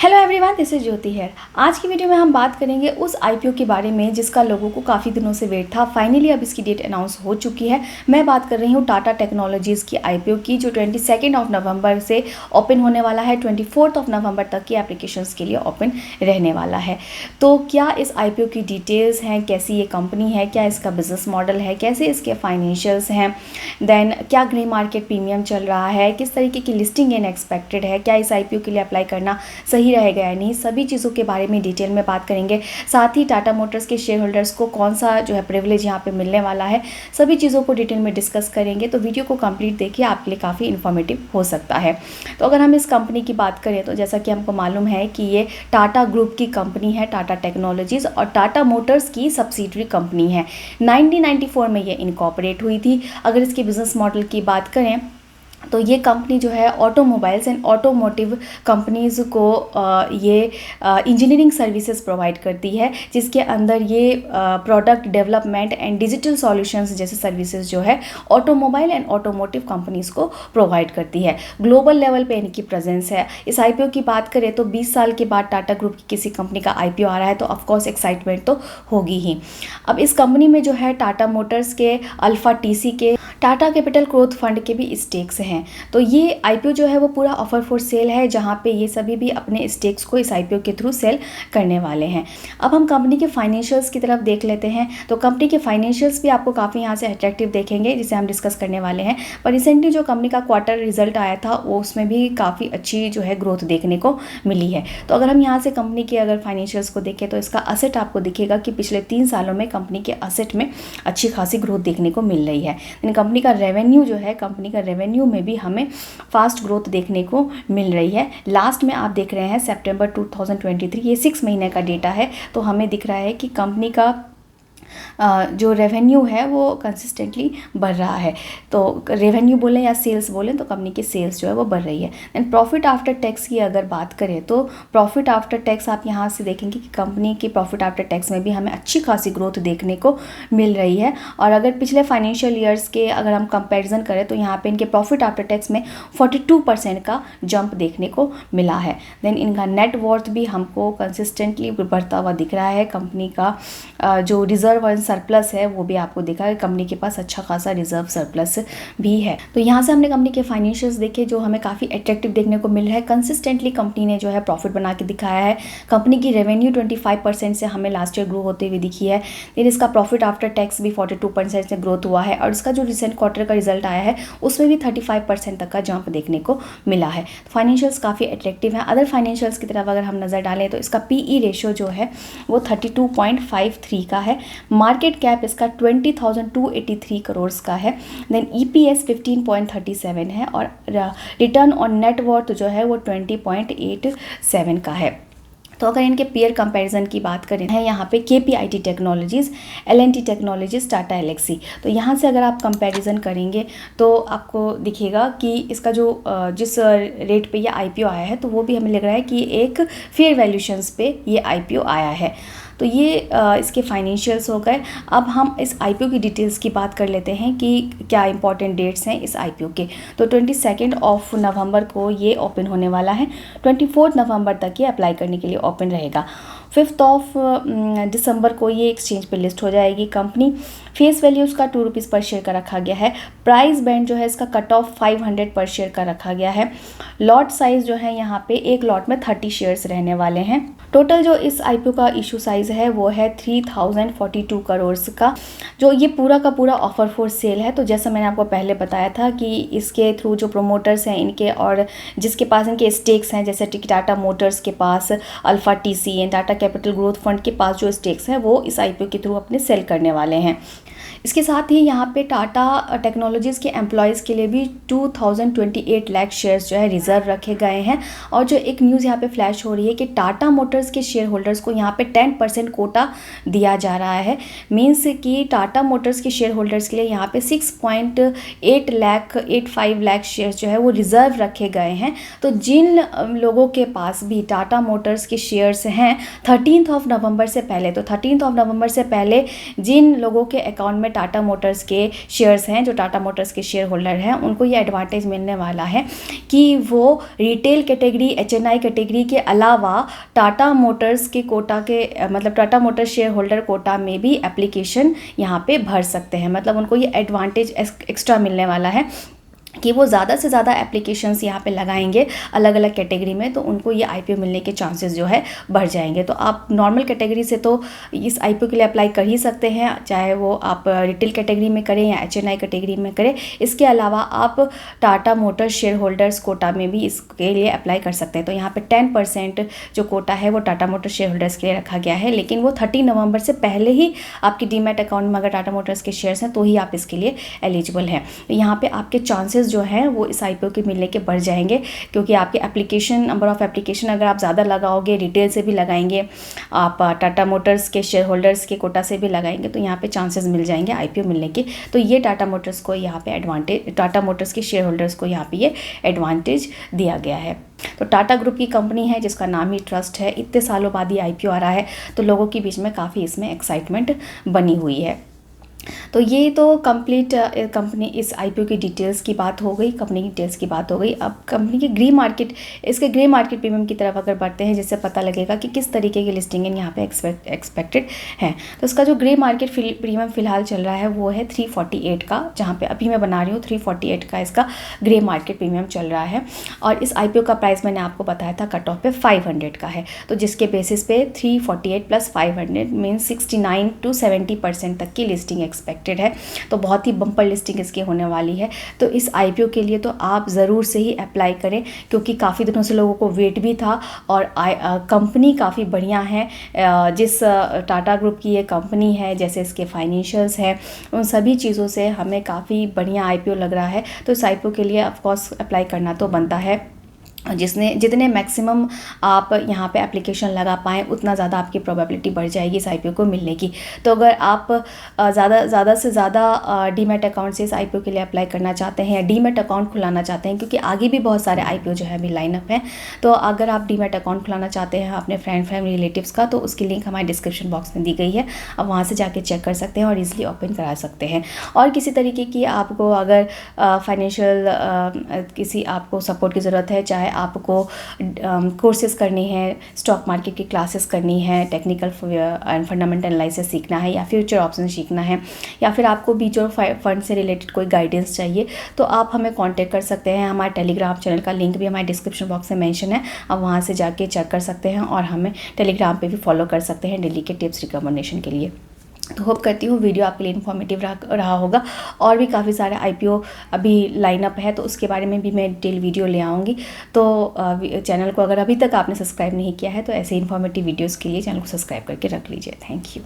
Hello everyone, this is ज्योति है। आज की वीडियो में हम बात करेंगे उस आईपीओ के बारे में जिसका लोगों को काफ़ी दिनों से वेट था। फाइनली अब इसकी डेट अनाउंस हो चुकी है। मैं बात कर रही हूँ टाटा टेक्नोलॉजीज़ की आईपीओ की, जो 22 नवंबर से ओपन होने वाला है। 24 नवंबर तक की एप्लीकेशंस के लिए ओपन रहने वाला है। तो क्या इस आईपीओ की डिटेल्स हैं, कैसी ये कंपनी है, क्या इसका बिजनेस मॉडल है, कैसे इसके फाइनेंशियल्स हैं, देन क्या ग्रे मार्केट प्रीमियम चल रहा है, किस तरीके की लिस्टिंग इन एक्सपेक्टेड है, क्या इस आईपीओ के लिए अप्लाई करना सही रहेगा या नहीं, सभी चीज़ों के बारे में डिटेल में बात करेंगे। साथ ही टाटा मोटर्स के शेयर होल्डर्स को कौन सा जो है प्रिविलेज यहाँ पे मिलने वाला है, सभी चीज़ों को डिटेल में डिस्कस करेंगे। तो वीडियो को कंप्लीट देखिए, आपके लिए काफ़ी इन्फॉर्मेटिव हो सकता है। तो अगर हम इस कंपनी की बात करें तो जैसा कि हमको मालूम है कि ये टाटा ग्रुप की कंपनी है, टाटा टेक्नोलॉजीज़, और टाटा मोटर्स की सब्सिडरी कंपनी है। 1994 में ये इनकॉर्पोरेट हुई थी। अगर इसके बिजनेस मॉडल की बात करें तो ये कंपनी जो है ऑटोमोबाइल्स एंड ऑटोमोटिव कंपनीज़ को ये इंजीनियरिंग सर्विसेज प्रोवाइड करती है, जिसके अंदर ये product development and digital solutions जैसे सर्विसेज जो है ऑटोमोबाइल एंड ऑटोमोटिव कंपनीज़ को प्रोवाइड करती है। ग्लोबल लेवल पे इनकी प्रेजेंस है। इस आईपीओ की बात करें तो 20 साल के बाद टाटा ग्रुप की किसी कंपनी का आईपीओ आ रहा है तो ऑफकोर्स एक्साइटमेंट तो होगी ही। अब इस कंपनी में जो है टाटा मोटर्स के, अल्फा टीसी के, टाटा कैपिटल ग्रोथ फंड के भी स्टेक्स हैं। तो ये आईपीओ जो है वो पूरा ऑफर फॉर सेल है, जहाँ पे ये सभी भी अपने स्टेक्स को इस आईपीओ के थ्रू सेल करने वाले हैं। अब हम कंपनी के फाइनेंशियल्स की तरफ देख लेते हैं। तो कंपनी के फाइनेंशियल्स भी आपको काफ़ी यहाँ से अट्रैक्टिव देखेंगे, जिसे हम डिस्कस करने वाले हैं। पर रिसेंटली जो कंपनी का क्वार्टर रिजल्ट आया था वो उसमें भी काफ़ी अच्छी जो है ग्रोथ देखने को मिली है। तो अगर हम यहाँ से कंपनी के अगर फाइनेंशियल्स को देखें तो इसका असेट आपको दिखेगा कि पिछले 3 सालों में कंपनी के असेट में अच्छी खासी ग्रोथ देखने को मिल रही है। कंपनी का रेवेन्यू जो है, कंपनी का रेवेन्यू में भी हमें फास्ट ग्रोथ देखने को मिल रही है। लास्ट में आप देख रहे हैं सितंबर 2023, ये 6 महीने का डेटा है। तो हमें दिख रहा है कि कंपनी का जो रेवेन्यू है वो कंसिस्टेंटली बढ़ रहा है। तो रेवेन्यू बोलें या सेल्स बोलें तो कंपनी की सेल्स जो है वो बढ़ रही है। देन प्रॉफिट आफ्टर टैक्स की अगर बात करें तो प्रॉफिट आफ्टर टैक्स आप यहाँ से देखेंगे कि कंपनी की प्रॉफिट आफ्टर टैक्स में भी हमें अच्छी खासी ग्रोथ देखने को मिल रही है। और अगर पिछले फाइनेंशियल ईयर्स के अगर हम कंपेरिजन करें तो यहाँ पे इनके प्रॉफिट आफ्टर टैक्स में 42% का जंप देखने को मिला है। देन इनका नेट वर्थ भी हमको कंसिस्टेंटली बढ़ता हुआ दिख रहा है। कंपनी का जो रिजर्व और सरप्लस है वो भी आपको दिखा है। कंपनी के पास अच्छा खासा रिजर्व सरप्लस भी है। तो यहाँ से हमने कंपनी के फाइनेंशियल्स देखे जो हमें काफ़ी अट्रैक्टिव देखने को मिल रहा है। कंसिस्टेंटली कंपनी ने जो है प्रॉफिट बना के दिखाया है। कंपनी की रेवेन्यू 25% से हमें लास्ट ईयर ग्रो होते हुए दिखी है। फिर इसका प्रॉफिट आफ्टर टैक्स भी 42% से ग्रोथ हुआ है। और इसका जो रिसेंट क्वार्टर का रिजल्ट आया है उसमें भी 35% तक का जंप देखने को मिला है। फाइनेंशियल्स काफ़ी अट्रैक्टिव है। अदर फाइनेंशियल्स की तरफ अगर हम नज़र डालें तो इसका पीई रेशियो जो है वो 32.53 का है। मार्केट कैप इसका 20,283 करोड़ का है। देन ईपीएस 15.37 है और रिटर्न ऑन नेट वर्थ जो है वो 20.87 का है। तो अगर इनके पेयर कंपैरिजन की बात करें है यहाँ पे KPIT technologies, LNT technologies, Tata Elxsi. तो यहाँ से अगर आप कंपैरिजन करेंगे तो आपको दिखेगा कि इसका जो जिस रेट पे ये आईपीओ आया है तो वो भी हमें लग रहा है कि एक फेयर वैल्यूशंस पे ये आईपीओ आया है। तो ये इसके फाइनेंशियल्स हो गए। अब हम इस आईपीओ की डिटेल्स की बात कर लेते हैं कि क्या इंपॉर्टेंट डेट्स हैं इस आईपीओ के। तो 22 नवंबर को ये ओपन होने वाला है। 24 नवंबर तक ये अप्लाई करने के लिए ओपन रहेगा। 5 दिसंबर को ये एक्सचेंज पे लिस्ट हो जाएगी कंपनी। फेस वैल्यू उसका 2 रुपीज़ पर शेयर का रखा गया है। प्राइस बैंड जो है इसका कट ऑफ 500 पर शेयर का रखा गया है। लॉट साइज़ जो है यहाँ पे एक लॉट में 30 शेयर्स रहने वाले हैं। टोटल जो इस आईपीओ का इशू साइज़ है वो है 3042 करोड़ का। जो ये पूरा का पूरा ऑफर फॉर सेल है। तो जैसा मैंने आपको पहले बताया था कि इसके थ्रू जो प्रोमोटर्स हैं इनके और जिसके पास इनके स्टेक्स हैं, जैसे टाटा मोटर्स के पास, Alpha TC and Tata Capital Growth Fund के पास जो स्टेक्स हैं वो इस आईपीओ के थ्रू अपने सेल करने वाले हैं। इसके साथ ही यहाँ पे टाटा टेक्नोलॉजीज़ के एम्प्लॉयज़ के लिए भी 2028 लाख शेयर्स जो है रिज़र्व रखे गए हैं। और जो एक न्यूज़ यहाँ पे फ्लैश हो रही है कि टाटा मोटर्स के शेयर होल्डर्स को यहाँ पे 10% कोटा दिया जा रहा है। मीन्स कि टाटा मोटर्स के शेयर होल्डर्स के लिए यहाँ पे 6.85 लाख शेयर्स जो है वो रिज़र्व रखे गए हैं। तो जिन लोगों के पास भी टाटा मोटर्स के शेयर्स हैं 13 नवंबर से पहले, तो 13 नवंबर से पहले जिन लोगों के अकाउंट में टाटा मोटर्स के शेयर्स हैं, जो टाटा मोटर्स के शेयर होल्डर हैं, उनको ये एडवांटेज मिलने वाला है कि वो रिटेल कैटेगरी, HNI कैटेगरी के अलावा टाटा मोटर्स के कोटा के मतलब Tata motors share holder quota में भी एप्लीकेशन यहाँ पे भर सकते हैं। मतलब उनको ये एडवांटेज एक्स्ट्रा मिलने वाला है कि वो ज़्यादा से ज़्यादा एप्लीकेशंस यहाँ पे लगाएंगे अलग अलग कैटेगरी में, तो उनको ये IPO मिलने के चांसेस जो है बढ़ जाएंगे। तो आप नॉर्मल कैटेगरी से तो इस IPO के लिए अप्लाई कर ही सकते हैं, चाहे वो आप रिटेल कैटेगरी में करें या HNI कैटेगरी में करें। इसके अलावा आप Tata motors share holders quota में भी इसके लिए अप्लाई कर सकते हैं। तो यहाँ पर 10% जो कोटा है वो टाटा मोटर्स शेयर होल्डर्स के लिए रखा गया है, लेकिन वो 30 नवंबर से पहले ही आपकी डीमैट अकाउंट में अगर टाटा मोटर्स के शेयर्स हैं तो ही आप इसके लिए एलिजिबल हैं। तो यहाँ पर आपके चांसेस जो हैं वो इस IPO के मिलने के बढ़ जाएंगे, क्योंकि आपके एप्लीकेशन, नंबर ऑफ एप्लीकेशन अगर आप ज़्यादा लगाओगे, रिटेल से भी लगाएंगे, आप टाटा मोटर्स के शेयर होल्डर्स के कोटा से भी लगाएंगे, तो यहाँ पे चांसेस मिल जाएंगे IPO मिलने के। तो ये टाटा मोटर्स को यहाँ पे एडवांटेज, टाटा मोटर्स के शेयर होल्डर्स को यहाँ पे ये एडवांटेज दिया गया है। तो टाटा ग्रुप की कंपनी है जिसका नाम ही ट्रस्ट है, इतने सालों बाद ये IPO आ रहा है, तो लोगों के बीच में काफ़ी इसमें एक्साइटमेंट बनी हुई है। तो ये तो कंप्लीट कंपनी इस IPO की डिटेल्स की बात हो गई, कंपनी की डिटेल्स की बात हो गई। अब कंपनी के ग्रे मार्केट, इसके ग्रे मार्केट प्रीमियम की तरफ अगर बढ़ते हैं, जिससे पता लगेगा कि किस तरीके की लिस्टिंग यहाँ पे एक्सपेक्टेड है। तो इसका जो ग्रे मार्केट प्रीमियम फ़िलहाल चल रहा है वो है 348 का, जहाँ पे अभी मैं बना रही हूँ 348 का इसका ग्रे मार्केट प्रीमियम चल रहा है। और इस IPO का प्राइस मैंने आपको बताया था कट ऑफ पे 500 का है, तो जिसके बेसिस पे 348 + 500 मीन्स 69 to 70% तक की लिस्टिंग एक्सपेक्टेड है। तो बहुत ही बम्पर लिस्टिंग इसकी होने वाली है। तो इस IPO के लिए तो आप ज़रूर से ही अप्लाई करें, क्योंकि काफ़ी दिनों से लोगों को वेट भी था और कंपनी काफ़ी बढ़िया है। जिस टाटा ग्रुप की ये कंपनी है, जैसे इसके फाइनेंशियल्स हैं, उन सभी चीज़ों से हमें काफ़ी बढ़िया IPO लग रहा है। तो इस IPO के लिए ऑफकोर्स अप्लाई करना तो बनता है। जितने मैक्सिमम आप यहाँ पे एप्लीकेशन लगा पाएँ, उतना ज़्यादा आपकी प्रोबेबिलिटी बढ़ जाएगी इस IPO को मिलने की। तो अगर आप ज़्यादा से ज़्यादा डीमैट अकाउंट से इस IPO के लिए अप्लाई करना चाहते हैं या डीमैट अकाउंट खुलाना चाहते हैं, क्योंकि आगे भी बहुत सारे IPO जो है अभी लाइनअप हैं, तो अगर आप डीमैट अकाउंट खुलाना चाहते हैं अपने फ्रेंड फैमिली रिलेटिव्स का, तो उसकी लिंक हमारे डिस्क्रिप्शन बॉक्स में दी गई है। आप वहाँ से जाके चेक कर सकते हैं और ईजिली ओपन करा सकते हैं। और किसी तरीके की आपको अगर फाइनेंशियल किसी आपको सपोर्ट की ज़रूरत है, चाहे आपको कोर्सेज करनी है, स्टॉक मार्केट की क्लासेस करनी है, टेक्निकल एंड फंडामेंटल एनालिसिस सीखना है, या फ्यूचर ऑप्शन सीखना है, या फिर आपको म्यूचुअल फंड से रिलेटेड कोई गाइडेंस चाहिए, तो आप हमें कांटेक्ट कर सकते हैं। हमारे टेलीग्राम चैनल का लिंक भी हमारे डिस्क्रिप्शन बॉक्स में मेंशन है, आप वहाँ से जाके चेक कर सकते हैं और हमें टेलीग्राम पे भी फॉलो कर सकते हैं डेली के टिप्स रिकमेंडेशन के लिए। तो होप करती हूँ वीडियो आपके लिए इन्फॉर्मेटिव रहा होगा। और भी काफ़ी सारे IPO अभी लाइनअप है, तो उसके बारे में भी मैं डिटेल वीडियो ले आऊँगी। तो चैनल को अगर अभी तक आपने सब्सक्राइब नहीं किया है, तो ऐसे इन्फॉर्मेटिव वीडियोज़ के लिए चैनल को सब्सक्राइब करके रख लीजिए। Thank you.